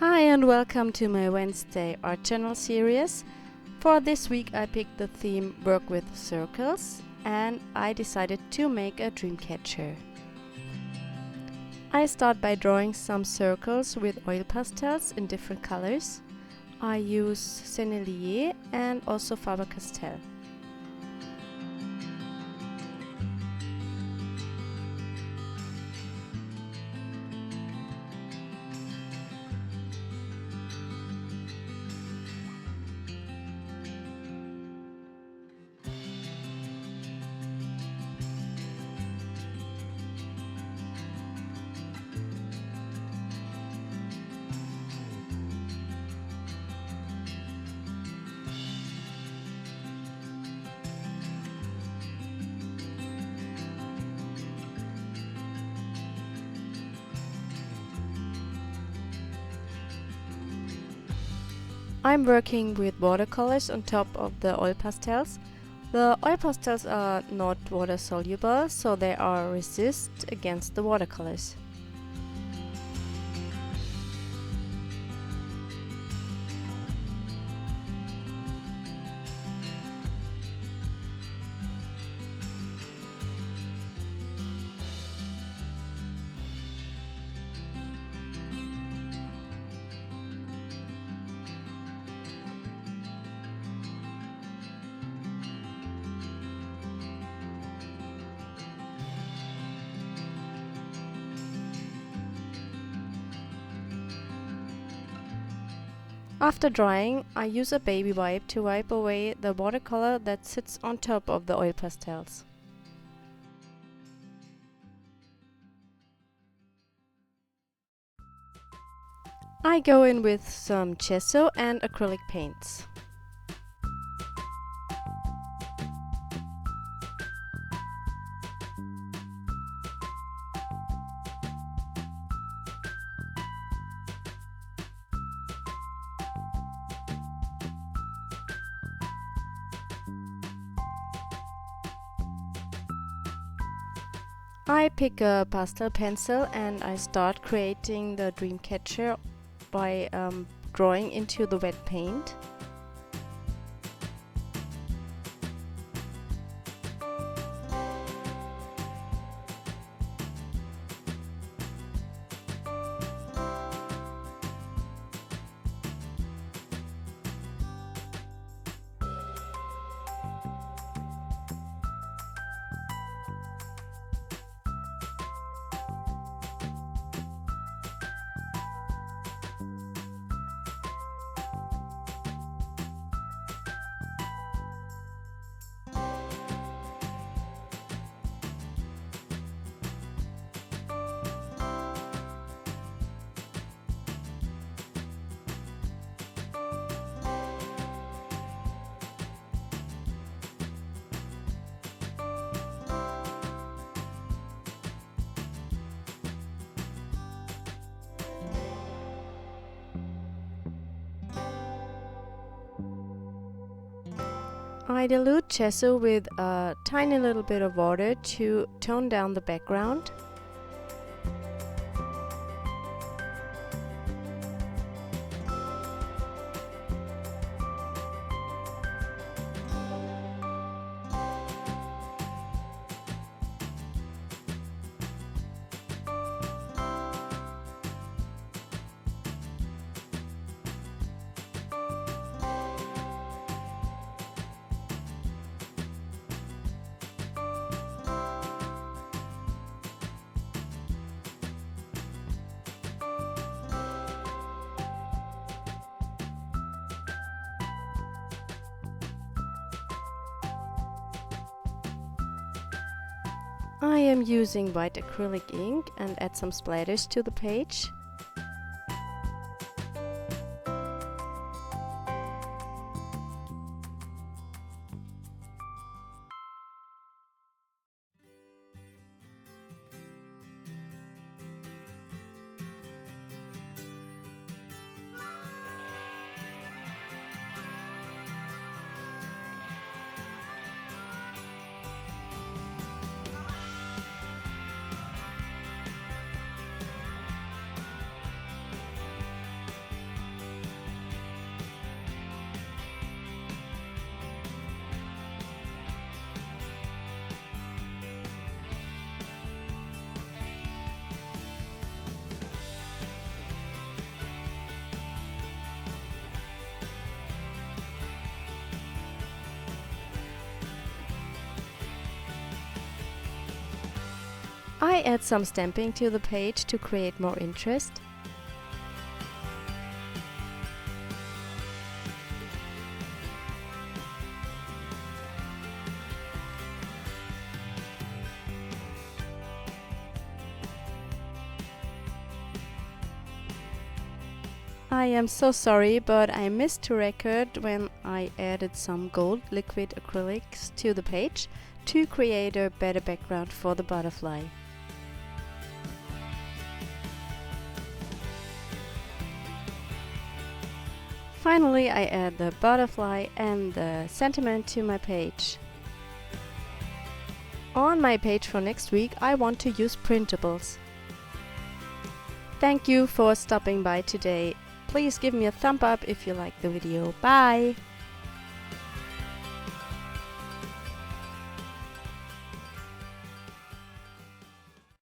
Hi and welcome to my Wednesday art channel series. For this week I picked the theme Work with Circles and I decided to make a Dreamcatcher. I start by drawing some circles with oil pastels in different colors. I use Sennelier and also Faber-Castell. I'm working with watercolors on top of the oil pastels. The oil pastels are not water soluble, so they are resist against the watercolors. After drying, I use a baby wipe to wipe away the watercolor that sits on top of the oil pastels. I go in with some gesso and acrylic paints. I pick a pastel pencil and I start creating the Dreamcatcher by drawing into the wet paint. I dilute gesso with a tiny little bit of water to tone down the background. I am using white acrylic ink and add some splatters to the page. I add some stamping to the page to create more interest. I am so sorry, but I missed to record when I added some gold liquid acrylics to the page to create a better background for the butterfly. Finally, I add the butterfly and the sentiment to my page. On my page for next week, I want to use printables. Thank you for stopping by today. Please give me a thumb up if you like the video. Bye!